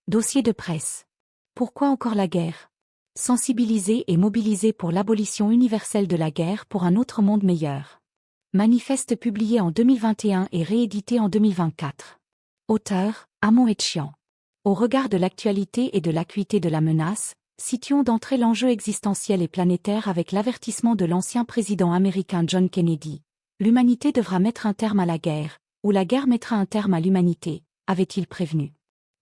Dossier de presse. Pourquoi encore la guerre? Sensibiliser et mobiliser pour l'abolition universelle de la guerre pour un autre monde meilleur. Manifeste publié en 2021 et réédité en 2024. Auteur, Hamon Etchian. Au regard de l'actualité et de l'acuité de la menace, situons d'entrée l'enjeu existentiel et planétaire avec l'avertissement de l'ancien président américain John Kennedy. L'humanité devra mettre un terme à la guerre, ou la guerre mettra un terme à l'humanité, avait-il prévenu.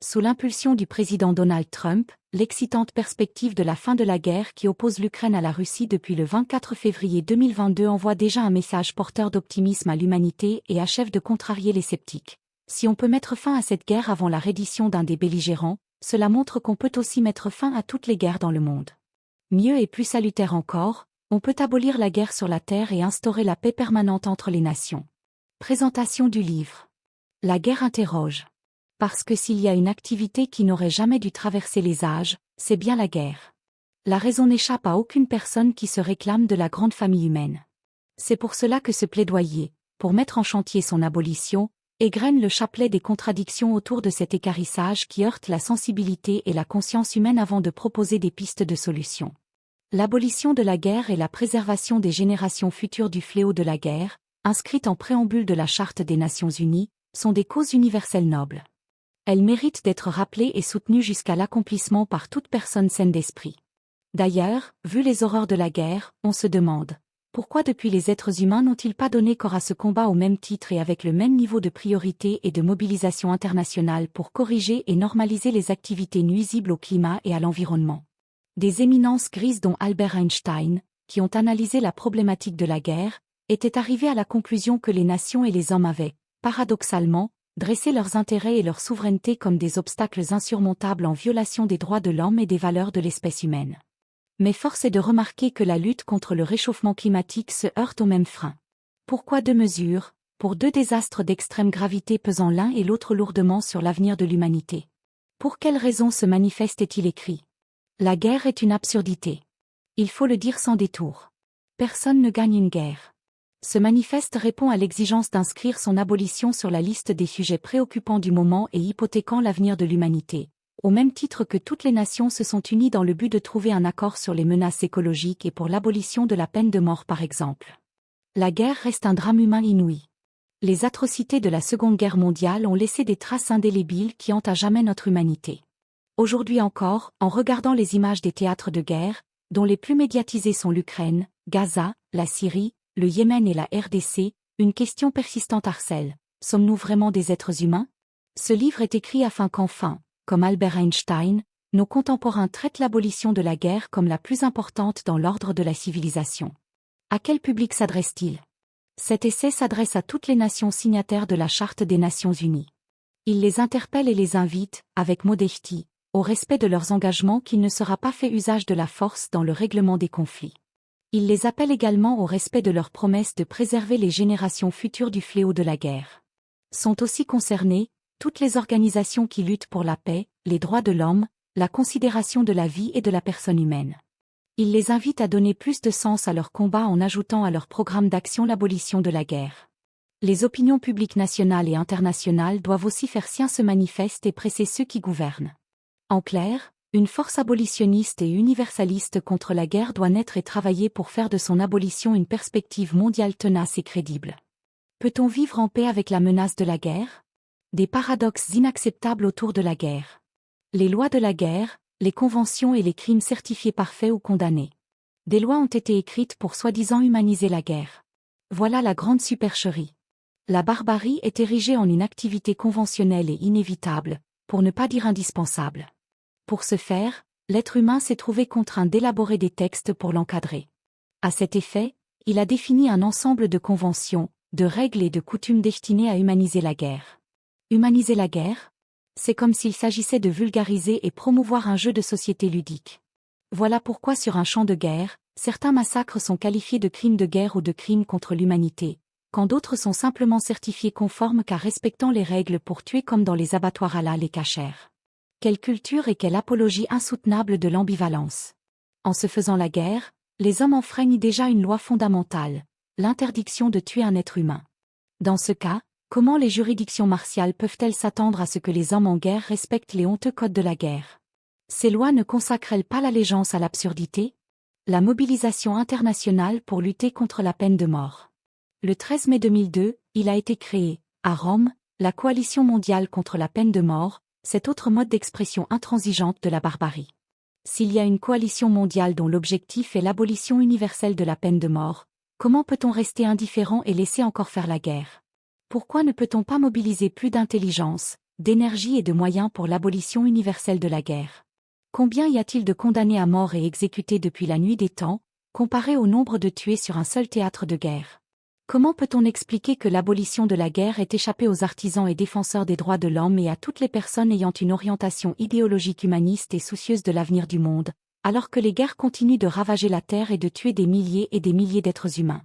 Sous l'impulsion du président Donald Trump, l'excitante perspective de la fin de la guerre qui oppose l'Ukraine à la Russie depuis le 24 février 2022 envoie déjà un message porteur d'optimisme à l'humanité et achève de contrarier les sceptiques. Si on peut mettre fin à cette guerre avant la reddition d'un des belligérants, cela montre qu'on peut aussi mettre fin à toutes les guerres dans le monde. Mieux et plus salutaire encore, on peut abolir la guerre sur la terre et instaurer la paix permanente entre les nations. Présentation du livre. La guerre interroge. Parce que s'il y a une activité qui n'aurait jamais dû traverser les âges, c'est bien la guerre. La raison n'échappe à aucune personne qui se réclame de la grande famille humaine. C'est pour cela que ce plaidoyer, pour mettre en chantier son abolition, égrène le chapelet des contradictions autour de cet équarrissage qui heurte la sensibilité et la conscience humaine avant de proposer des pistes de solutions. L'abolition de la guerre et la préservation des générations futures du fléau de la guerre, inscrites en préambule de la Charte des Nations Unies, sont des causes universelles nobles. Elles méritent d'être rappelées et soutenues jusqu'à l'accomplissement par toute personne saine d'esprit. D'ailleurs, vu les horreurs de la guerre, on se demande pourquoi depuis les êtres humains n'ont-ils pas donné corps à ce combat au même titre et avec le même niveau de priorité et de mobilisation internationale pour corriger et normaliser les activités nuisibles au climat et à l'environnement. Des éminences grises dont Albert Einstein, qui ont analysé la problématique de la guerre, étaient arrivés à la conclusion que les nations et les hommes avaient, paradoxalement, dressé leurs intérêts et leur souveraineté comme des obstacles insurmontables en violation des droits de l'homme et des valeurs de l'espèce humaine. Mais force est de remarquer que la lutte contre le réchauffement climatique se heurte au même frein. Pourquoi deux mesures, pour deux désastres d'extrême gravité pesant l'un et l'autre lourdement sur l'avenir de l'humanité? Pour quelles raisons ce manifeste est-il écrit? La guerre est une absurdité. Il faut le dire sans détour. Personne ne gagne une guerre. Ce manifeste répond à l'exigence d'inscrire son abolition sur la liste des sujets préoccupants du moment et hypothéquant l'avenir de l'humanité, au même titre que toutes les nations se sont unies dans le but de trouver un accord sur les menaces écologiques et pour l'abolition de la peine de mort par exemple. La guerre reste un drame humain inouï. Les atrocités de la Seconde Guerre mondiale ont laissé des traces indélébiles qui hantent à jamais notre humanité. Aujourd'hui encore, en regardant les images des théâtres de guerre, dont les plus médiatisés sont l'Ukraine, Gaza, la Syrie, le Yémen et la RDC, une question persistante harcèle. Sommes-nous vraiment des êtres humains? Ce livre est écrit afin qu'enfin, comme Albert Einstein, nos contemporains traitent l'abolition de la guerre comme la plus importante dans l'ordre de la civilisation. À quel public s'adresse-t-il? Cet essai s'adresse à toutes les nations signataires de la Charte des Nations Unies. Il les interpelle et les invite, avec modestie, au respect de leurs engagements qu'il ne sera pas fait usage de la force dans le règlement des conflits. Il les appelle également au respect de leur promesse de préserver les générations futures du fléau de la guerre. Sont aussi concernées toutes les organisations qui luttent pour la paix, les droits de l'homme, la considération de la vie et de la personne humaine. Il les invite à donner plus de sens à leur combat en ajoutant à leur programme d'action l'abolition de la guerre. Les opinions publiques nationales et internationales doivent aussi faire sien ce manifeste et presser ceux qui gouvernent. En clair, une force abolitionniste et universaliste contre la guerre doit naître et travailler pour faire de son abolition une perspective mondiale tenace et crédible. Peut-on vivre en paix avec la menace de la guerre? Des paradoxes inacceptables autour de la guerre. Les lois de la guerre, les conventions et les crimes certifiés parfaits ou condamnés. Des lois ont été écrites pour soi-disant humaniser la guerre. Voilà la grande supercherie. La barbarie est érigée en une activité conventionnelle et inévitable, pour ne pas dire indispensable. Pour ce faire, l'être humain s'est trouvé contraint d'élaborer des textes pour l'encadrer. À cet effet, il a défini un ensemble de conventions, de règles et de coutumes destinées à humaniser la guerre. Humaniser la guerre? C'est comme s'il s'agissait de vulgariser et promouvoir un jeu de société ludique. Voilà pourquoi sur un champ de guerre, certains massacres sont qualifiés de crimes de guerre ou de crimes contre l'humanité, quand d'autres sont simplement certifiés conformes car respectant les règles pour tuer comme dans les abattoirs halal et cachers. Quelle culture et quelle apologie insoutenable de l'ambivalence. En se faisant la guerre, les hommes enfreignent déjà une loi fondamentale, l'interdiction de tuer un être humain. Dans ce cas, Comment les juridictions martiales peuvent-elles s'attendre à ce que les hommes en guerre respectent les honteux codes de la guerre? Ces lois ne consacrent-elles pas l'allégeance à l'absurdité? La mobilisation internationale pour lutter contre la peine de mort. Le 13 mai 2002, il a été créé, à Rome, la Coalition mondiale contre la peine de mort, cet autre mode d'expression intransigeante de la barbarie. S'il y a une coalition mondiale dont l'objectif est l'abolition universelle de la peine de mort, comment peut-on rester indifférent et laisser encore faire la guerre? Pourquoi ne peut-on pas mobiliser plus d'intelligence, d'énergie et de moyens pour l'abolition universelle de la guerre? Combien y a-t-il de condamnés à mort et exécutés depuis la nuit des temps, comparé au nombre de tués sur un seul théâtre de guerre? Comment peut-on expliquer que l'abolition de la guerre ait échappé aux artisans et défenseurs des droits de l'homme et à toutes les personnes ayant une orientation idéologique humaniste et soucieuse de l'avenir du monde, alors que les guerres continuent de ravager la terre et de tuer des milliers et des milliers d'êtres humains?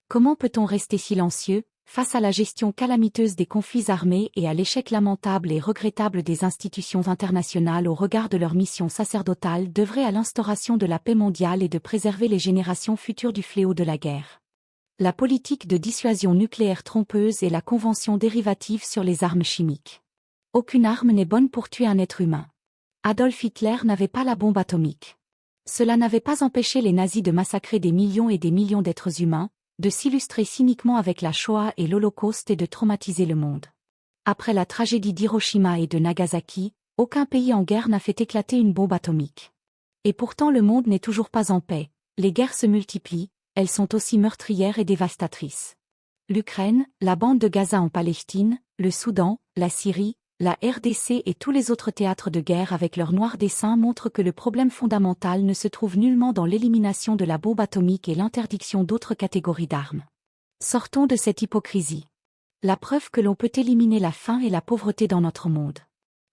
Comment peut-on rester silencieux, face à la gestion calamiteuse des conflits armés et à l'échec lamentable et regrettable des institutions internationales au regard de leur mission sacerdotale d'œuvrer à l'instauration de la paix mondiale et de préserver les générations futures du fléau de la guerre? La politique de dissuasion nucléaire trompeuse et la convention dérivative sur les armes chimiques. Aucune arme n'est bonne pour tuer un être humain. Adolf Hitler n'avait pas la bombe atomique. Cela n'avait pas empêché les nazis de massacrer des millions et des millions d'êtres humains, de s'illustrer cyniquement avec la Shoah et l'Holocauste et de traumatiser le monde. Après la tragédie d'Hiroshima et de Nagasaki, aucun pays en guerre n'a fait éclater une bombe atomique. Et pourtant le monde n'est toujours pas en paix, les guerres se multiplient, elles sont aussi meurtrières et dévastatrices. L'Ukraine, la bande de Gaza en Palestine, le Soudan, la Syrie, la RDC et tous les autres théâtres de guerre avec leurs noirs dessins montrent que le problème fondamental ne se trouve nullement dans l'élimination de la bombe atomique et l'interdiction d'autres catégories d'armes. Sortons de cette hypocrisie. La preuve que l'on peut éliminer la faim et la pauvreté dans notre monde.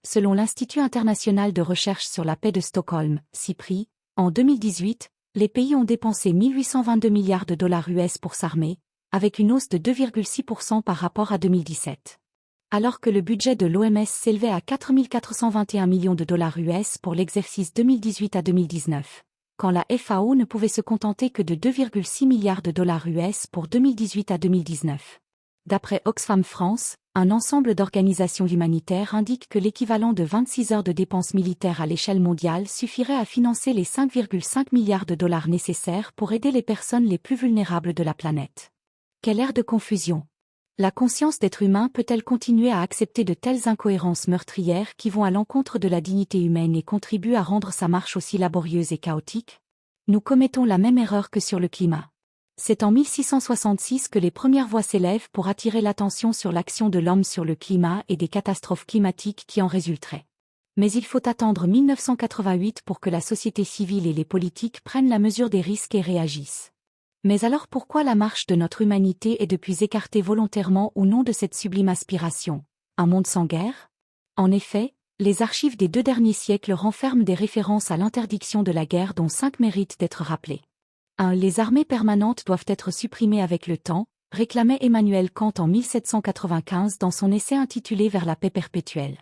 Selon l'Institut international de recherche sur la paix de Stockholm, CIPRI, en 2018, les pays ont dépensé 1822 milliards de dollars US pour s'armer, avec une hausse de 2,6% par rapport à 2017. Alors que le budget de l'OMS s'élevait à 4 421 millions de dollars US pour l'exercice 2018 à 2019, quand la FAO ne pouvait se contenter que de 2,6 milliards de dollars US pour 2018 à 2019. D'après Oxfam France, un ensemble d'organisations humanitaires indique que l'équivalent de 26 heures de dépenses militaires à l'échelle mondiale suffirait à financer les 5,5 milliards de dollars nécessaires pour aider les personnes les plus vulnérables de la planète. Quelle ère de confusion! La conscience d'être humain peut-elle continuer à accepter de telles incohérences meurtrières qui vont à l'encontre de la dignité humaine et contribuent à rendre sa marche aussi laborieuse et chaotique? Nous commettons la même erreur que sur le climat. C'est en 1666 que les premières voix s'élèvent pour attirer l'attention sur l'action de l'homme sur le climat et des catastrophes climatiques qui en résulteraient. Mais il faut attendre 1988 pour que la société civile et les politiques prennent la mesure des risques et réagissent. Mais alors pourquoi la marche de notre humanité est depuis écartée volontairement ou non de cette sublime aspiration, un monde sans guerre? En effet, les archives des 2 derniers siècles renferment des références à l'interdiction de la guerre dont 5 méritent d'être rappelées. 1. Les armées permanentes doivent être supprimées avec le temps, réclamait Emmanuel Kant en 1795 dans son essai intitulé Vers la paix perpétuelle.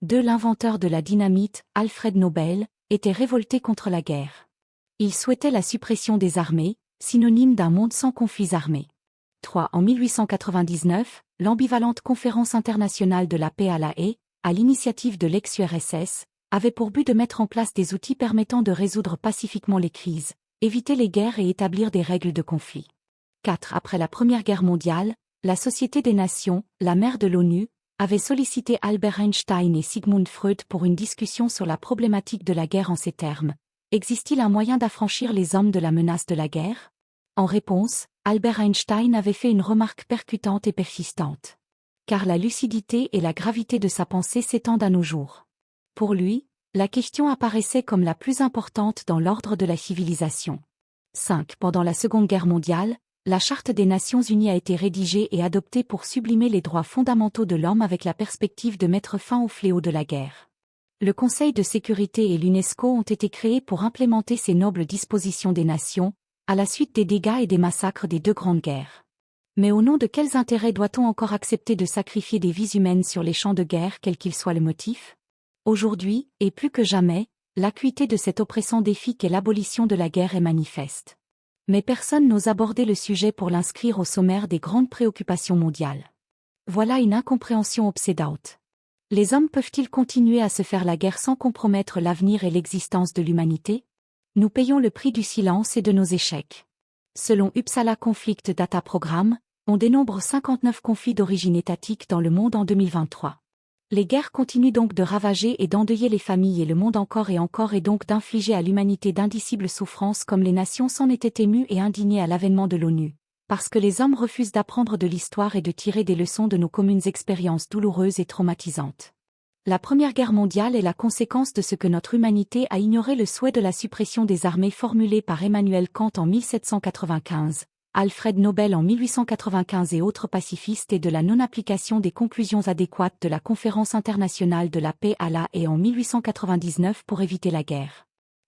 2. L'inventeur de la dynamite, Alfred Nobel, était révolté contre la guerre. Il souhaitait la suppression des armées, synonyme d'un monde sans conflits armés. 3. En 1899, l'ambivalente Conférence internationale de la paix à La Haye, à l'initiative de l'ex-URSS, avait pour but de mettre en place des outils permettant de résoudre pacifiquement les crises, éviter les guerres et établir des règles de conflit. 4. Après la Première Guerre mondiale, la Société des Nations, la mère de l'ONU, avait sollicité Albert Einstein et Sigmund Freud pour une discussion sur la problématique de la guerre en ces termes. Existe-t-il un moyen d'affranchir les hommes de la menace de la guerre? En réponse, Albert Einstein avait fait une remarque percutante et persistante. Car la lucidité et la gravité de sa pensée s'étendent à nos jours. Pour lui, la question apparaissait comme la plus importante dans l'ordre de la civilisation. 5. Pendant la Seconde Guerre mondiale, la Charte des Nations Unies a été rédigée et adoptée pour sublimer les droits fondamentaux de l'homme avec la perspective de mettre fin au fléau de la guerre. Le Conseil de sécurité et l'UNESCO ont été créés pour implémenter ces nobles dispositions des nations, à la suite des dégâts et des massacres des 2 grandes guerres. Mais au nom de quels intérêts doit-on encore accepter de sacrifier des vies humaines sur les champs de guerre quel qu'il soit le motif? Aujourd'hui, et plus que jamais, l'acuité de cet oppressant défi qu'est l'abolition de la guerre est manifeste. Mais personne n'ose aborder le sujet pour l'inscrire au sommaire des grandes préoccupations mondiales. Voilà une incompréhension obsédante. Les hommes peuvent-ils continuer à se faire la guerre sans compromettre l'avenir et l'existence de l'humanité? Nous payons le prix du silence et de nos échecs. Selon Uppsala Conflict Data Programme, on dénombre 59 conflits d'origine étatique dans le monde en 2023. Les guerres continuent donc de ravager et d'endeuiller les familles et le monde encore et donc d'infliger à l'humanité d'indicibles souffrances comme les nations s'en étaient émues et indignées à l'avènement de l'ONU. Parce que les hommes refusent d'apprendre de l'histoire et de tirer des leçons de nos communes expériences douloureuses et traumatisantes. La Première Guerre mondiale est la conséquence de ce que notre humanité a ignoré, le souhait de la suppression des armées formulé par Emmanuel Kant en 1795, Alfred Nobel en 1895 et autres pacifistes et de la non-application des conclusions adéquates de la Conférence internationale de la paix à La Haye en 1899 pour éviter la guerre.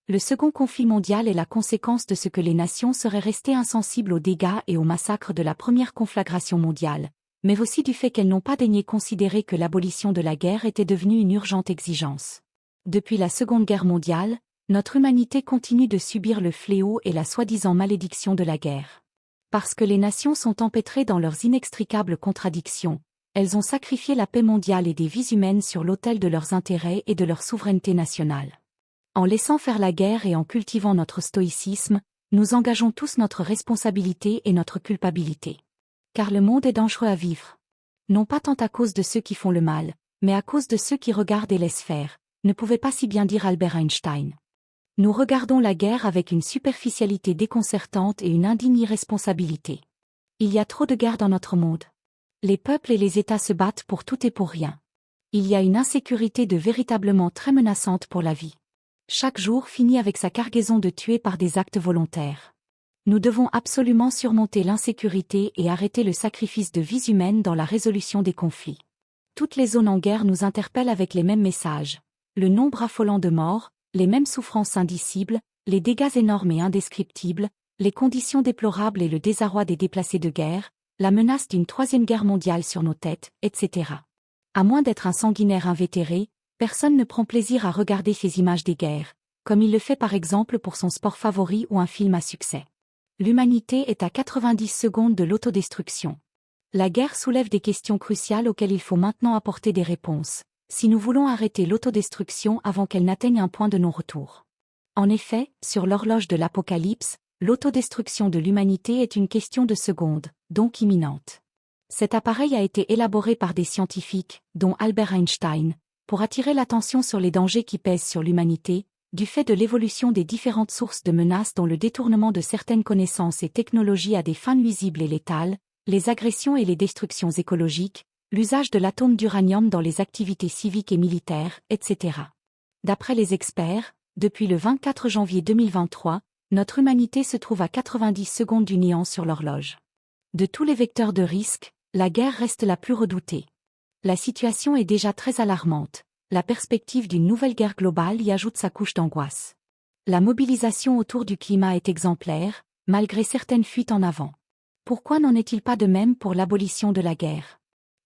Le second conflit mondial est la conséquence de ce que les nations seraient restées insensibles aux dégâts et aux massacres de la première conflagration mondiale, mais aussi du fait qu'elles n'ont pas daigné considérer que l'abolition de la guerre était devenue une urgente exigence. Depuis la Seconde Guerre mondiale, notre humanité continue de subir le fléau et la soi-disant malédiction de la guerre. Parce que les nations sont empêtrées dans leurs inextricables contradictions, elles ont sacrifié la paix mondiale et des vies humaines sur l'autel de leurs intérêts et de leur souveraineté nationale. En laissant faire la guerre et en cultivant notre stoïcisme, nous engageons tous notre responsabilité et notre culpabilité. Car le monde est dangereux à vivre. Non pas tant à cause de ceux qui font le mal, mais à cause de ceux qui regardent et laissent faire, ne pouvait pas si bien dire Albert Einstein. Nous regardons la guerre avec une superficialité déconcertante et une indigne irresponsabilité. Il y a trop de guerres dans notre monde. Les peuples et les États se battent pour tout et pour rien. Il y a une insécurité de véritablement très menaçante pour la vie. Chaque jour finit avec sa cargaison de tués par des actes volontaires. Nous devons absolument surmonter l'insécurité et arrêter le sacrifice de vies humaines dans la résolution des conflits. Toutes les zones en guerre nous interpellent avec les mêmes messages. Le nombre affolant de morts, les mêmes souffrances indicibles, les dégâts énormes et indescriptibles, les conditions déplorables et le désarroi des déplacés de guerre, la menace d'une troisième guerre mondiale sur nos têtes, etc. À moins d'être un sanguinaire invétéré, personne ne prend plaisir à regarder ces images des guerres, comme il le fait par exemple pour son sport favori ou un film à succès. L'humanité est à 90 secondes de l'autodestruction. La guerre soulève des questions cruciales auxquelles il faut maintenant apporter des réponses, si nous voulons arrêter l'autodestruction avant qu'elle n'atteigne un point de non-retour. En effet, sur l'horloge de l'Apocalypse, l'autodestruction de l'humanité est une question de secondes, donc imminente. Cet appareil a été élaboré par des scientifiques, dont Albert Einstein, pour attirer l'attention sur les dangers qui pèsent sur l'humanité, du fait de l'évolution des différentes sources de menaces dont le détournement de certaines connaissances et technologies à des fins nuisibles et létales, les agressions et les destructions écologiques, l'usage de l'atome d'uranium dans les activités civiques et militaires, etc. D'après les experts, depuis le 24 janvier 2023, notre humanité se trouve à 90 secondes du néant sur l'horloge. De tous les vecteurs de risque, la guerre reste la plus redoutée. La situation est déjà très alarmante. La perspective d'une nouvelle guerre globale y ajoute sa couche d'angoisse. La mobilisation autour du climat est exemplaire, malgré certaines fuites en avant. Pourquoi n'en est-il pas de même pour l'abolition de la guerre?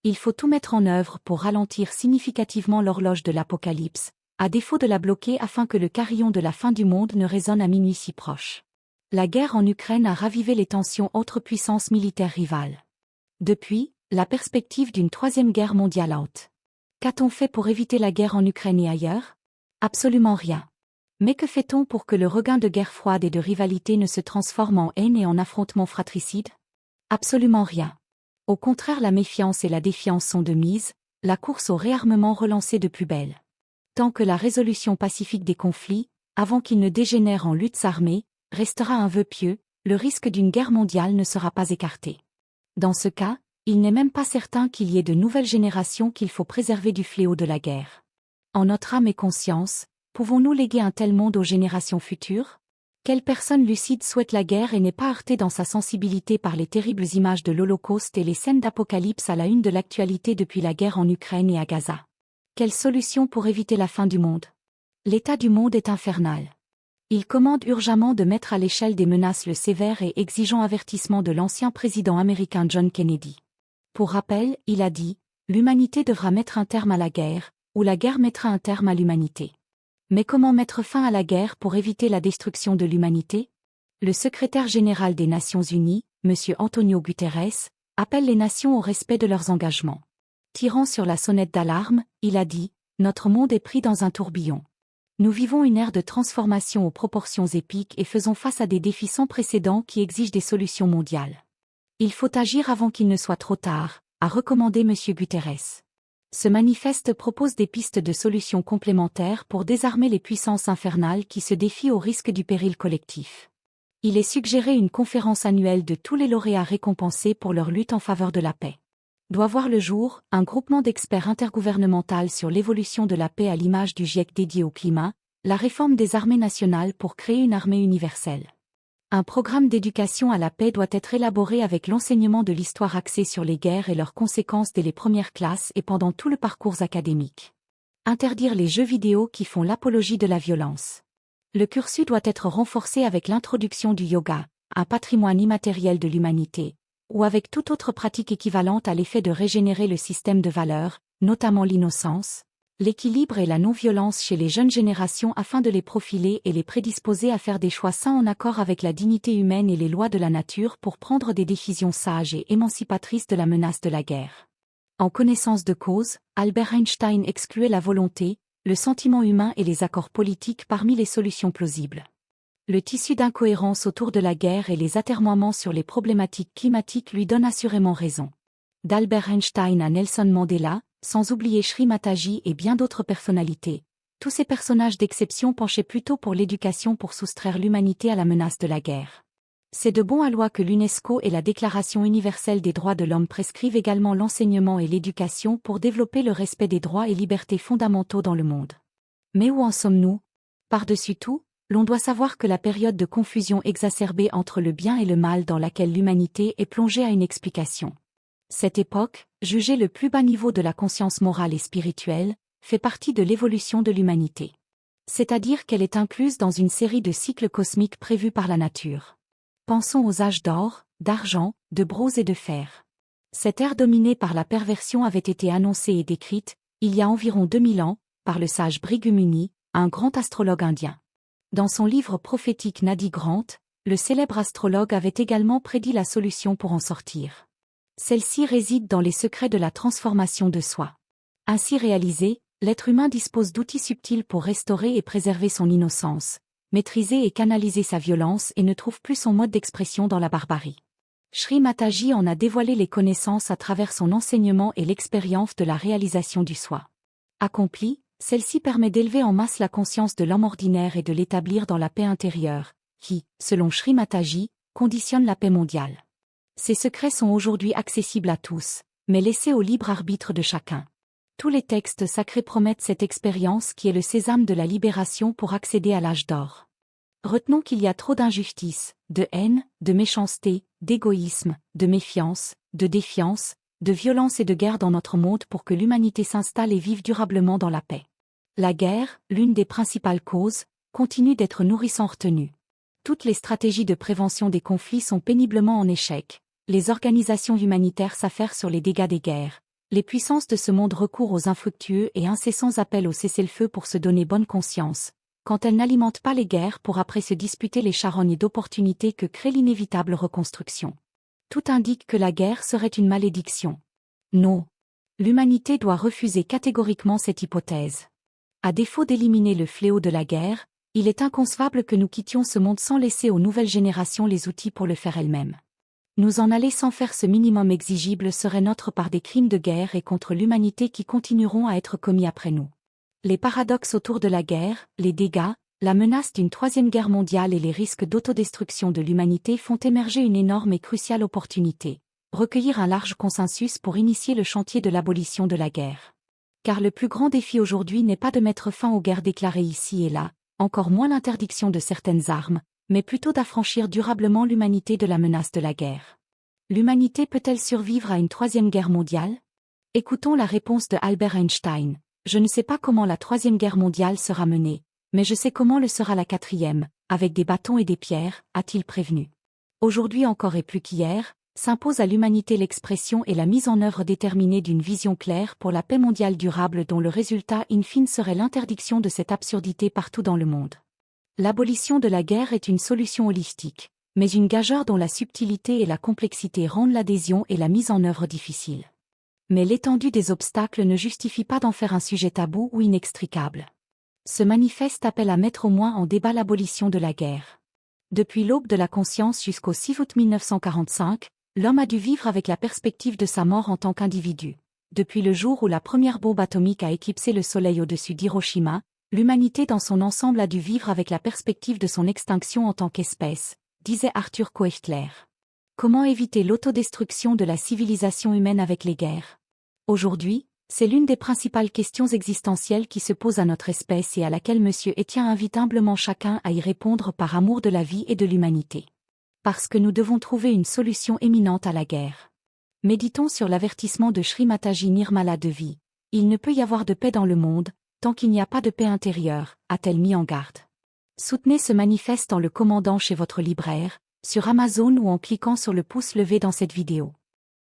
Il faut tout mettre en œuvre pour ralentir significativement l'horloge de l'Apocalypse, à défaut de la bloquer afin que le carillon de la fin du monde ne résonne à minuit si proche. La guerre en Ukraine a ravivé les tensions entre puissances militaires rivales. Depuis, la perspective d'une troisième guerre mondiale hante. Qu'a-t-on fait pour éviter la guerre en Ukraine et ailleurs? Absolument rien. Mais que fait-on pour que le regain de guerre froide et de rivalité ne se transforme en haine et en affrontement fratricide? Absolument rien. Au contraire, la méfiance et la défiance sont de mise, la course au réarmement relancée de plus belle. Tant que la résolution pacifique des conflits, avant qu'ils ne dégénèrent en luttes armées, restera un vœu pieux, le risque d'une guerre mondiale ne sera pas écarté. Dans ce cas, il n'est même pas certain qu'il y ait de nouvelles générations qu'il faut préserver du fléau de la guerre. En notre âme et conscience, pouvons-nous léguer un tel monde aux générations futures? Quelle personne lucide souhaite la guerre et n'est pas heurtée dans sa sensibilité par les terribles images de l'Holocauste et les scènes d'Apocalypse à la une de l'actualité depuis la guerre en Ukraine et à Gaza? Quelle solution pour éviter la fin du monde? L'état du monde est infernal. Il commande urgemment de mettre à l'échelle des menaces le sévère et exigeant avertissement de l'ancien président américain John Kennedy. Pour rappel, il a dit « L'humanité devra mettre un terme à la guerre, ou la guerre mettra un terme à l'humanité ». Mais comment mettre fin à la guerre pour éviter la destruction de l'humanité? Le secrétaire général des Nations Unies, M. Antonio Guterres, appelle les nations au respect de leurs engagements. Tirant sur la sonnette d'alarme, il a dit « Notre monde est pris dans un tourbillon. Nous vivons une ère de transformation aux proportions épiques et faisons face à des défis sans précédent qui exigent des solutions mondiales. Il faut agir avant qu'il ne soit trop tard », a recommandé M. Guterres. Ce manifeste propose des pistes de solutions complémentaires pour désarmer les puissances infernales qui se défient au risque du péril collectif. Il est suggéré une conférence annuelle de tous les lauréats récompensés pour leur lutte en faveur de la paix. Doit voir le jour, un groupement d'experts intergouvernemental sur l'évolution de la paix à l'image du GIEC dédié au climat, la réforme des armées nationales pour créer une armée universelle. Un programme d'éducation à la paix doit être élaboré avec l'enseignement de l'histoire axé sur les guerres et leurs conséquences dès les premières classes et pendant tout le parcours académique. Interdire les jeux vidéo qui font l'apologie de la violence. Le cursus doit être renforcé avec l'introduction du yoga, un patrimoine immatériel de l'humanité, ou avec toute autre pratique équivalente à l'effet de régénérer le système de valeurs, notamment l'innocence, l'équilibre et la non-violence chez les jeunes générations afin de les profiler et les prédisposer à faire des choix sains en accord avec la dignité humaine et les lois de la nature pour prendre des décisions sages et émancipatrices de la menace de la guerre. En connaissance de cause, Albert Einstein excluait la volonté, le sentiment humain et les accords politiques parmi les solutions plausibles. Le tissu d'incohérence autour de la guerre et les atermoiements sur les problématiques climatiques lui donnent assurément raison. D'Albert Einstein à Nelson Mandela, sans oublier Sri Mataji et bien d'autres personnalités, tous ces personnages d'exception penchaient plutôt pour l'éducation pour soustraire l'humanité à la menace de la guerre. C'est de bon aloi que l'UNESCO et la Déclaration universelle des droits de l'homme prescrivent également l'enseignement et l'éducation pour développer le respect des droits et libertés fondamentaux dans le monde. Mais où en sommes-nous? Par-dessus tout, l'on doit savoir que la période de confusion exacerbée entre le bien et le mal dans laquelle l'humanité est plongée a une explication. Cette époque, jugée le plus bas niveau de la conscience morale et spirituelle, fait partie de l'évolution de l'humanité. C'est-à-dire qu'elle est incluse dans une série de cycles cosmiques prévus par la nature. Pensons aux âges d'or, d'argent, de bronze et de fer. Cette ère dominée par la perversion avait été annoncée et décrite, il y a environ 2000 ans, par le sage Brigham Muni, un grand astrologue indien. Dans son livre prophétique Nadi Grant, le célèbre astrologue avait également prédit la solution pour en sortir. Celle-ci réside dans les secrets de la transformation de soi. Ainsi réalisé, l'être humain dispose d'outils subtils pour restaurer et préserver son innocence, maîtriser et canaliser sa violence et ne trouve plus son mode d'expression dans la barbarie. Sri Mataji en a dévoilé les connaissances à travers son enseignement et l'expérience de la réalisation du soi. Accomplie, celle-ci permet d'élever en masse la conscience de l'homme ordinaire et de l'établir dans la paix intérieure, qui, selon Sri Mataji, conditionne la paix mondiale. Ces secrets sont aujourd'hui accessibles à tous, mais laissés au libre arbitre de chacun. Tous les textes sacrés promettent cette expérience qui est le sésame de la libération pour accéder à l'âge d'or. Retenons qu'il y a trop d'injustice, de haine, de méchanceté, d'égoïsme, de méfiance, de défiance, de violence et de guerre dans notre monde pour que l'humanité s'installe et vive durablement dans la paix. La guerre, l'une des principales causes, continue d'être nourrissant retenue. Toutes les stratégies de prévention des conflits sont péniblement en échec. Les organisations humanitaires s'affairent sur les dégâts des guerres. Les puissances de ce monde recourent aux infructueux et incessants appels au cessez-le-feu pour se donner bonne conscience, quand elles n'alimentent pas les guerres pour après se disputer les charognes d'opportunités que crée l'inévitable reconstruction. Tout indique que la guerre serait une malédiction. Non. L'humanité doit refuser catégoriquement cette hypothèse. À défaut d'éliminer le fléau de la guerre, il est inconcevable que nous quittions ce monde sans laisser aux nouvelles générations les outils pour le faire elles-mêmes. Nous en aller sans faire ce minimum exigible serait notre part des crimes de guerre et contre l'humanité qui continueront à être commis après nous. Les paradoxes autour de la guerre, les dégâts, la menace d'une troisième guerre mondiale et les risques d'autodestruction de l'humanité font émerger une énorme et cruciale opportunité, recueillir un large consensus pour initier le chantier de l'abolition de la guerre. Car le plus grand défi aujourd'hui n'est pas de mettre fin aux guerres déclarées ici et là, encore moins l'interdiction de certaines armes, mais plutôt d'affranchir durablement l'humanité de la menace de la guerre. L'humanité peut-elle survivre à une troisième guerre mondiale? Écoutons la réponse de Albert Einstein. Je ne sais pas comment la troisième guerre mondiale sera menée, mais je sais comment le sera la quatrième, avec des bâtons et des pierres, a-t-il prévenu. Aujourd'hui encore et plus qu'hier, s'impose à l'humanité l'expression et la mise en œuvre déterminée d'une vision claire pour la paix mondiale durable dont le résultat in fine serait l'interdiction de cette absurdité partout dans le monde. L'abolition de la guerre est une solution holistique, mais une gageure dont la subtilité et la complexité rendent l'adhésion et la mise en œuvre difficiles. Mais l'étendue des obstacles ne justifie pas d'en faire un sujet tabou ou inextricable. Ce manifeste appelle à mettre au moins en débat l'abolition de la guerre. Depuis l'aube de la conscience jusqu'au 6 août 1945, l'homme a dû vivre avec la perspective de sa mort en tant qu'individu. Depuis le jour où la première bombe atomique a éclipsé le soleil au-dessus d'Hiroshima, l'humanité dans son ensemble a dû vivre avec la perspective de son extinction en tant qu'espèce, disait Arthur Koestler. Comment éviter l'autodestruction de la civilisation humaine avec les guerres? Aujourd'hui, c'est l'une des principales questions existentielles qui se posent à notre espèce et à laquelle M. Etienne invite humblement chacun à y répondre par amour de la vie et de l'humanité. Parce que nous devons trouver une solution éminente à la guerre. Méditons sur l'avertissement de Sri Mataji Nirmala Devi. Il ne peut y avoir de paix dans le monde, tant qu'il n'y a pas de paix intérieure, a-t-elle mis en garde. Soutenez ce manifeste en le commandant chez votre libraire, sur Amazon ou en cliquant sur le pouce levé dans cette vidéo.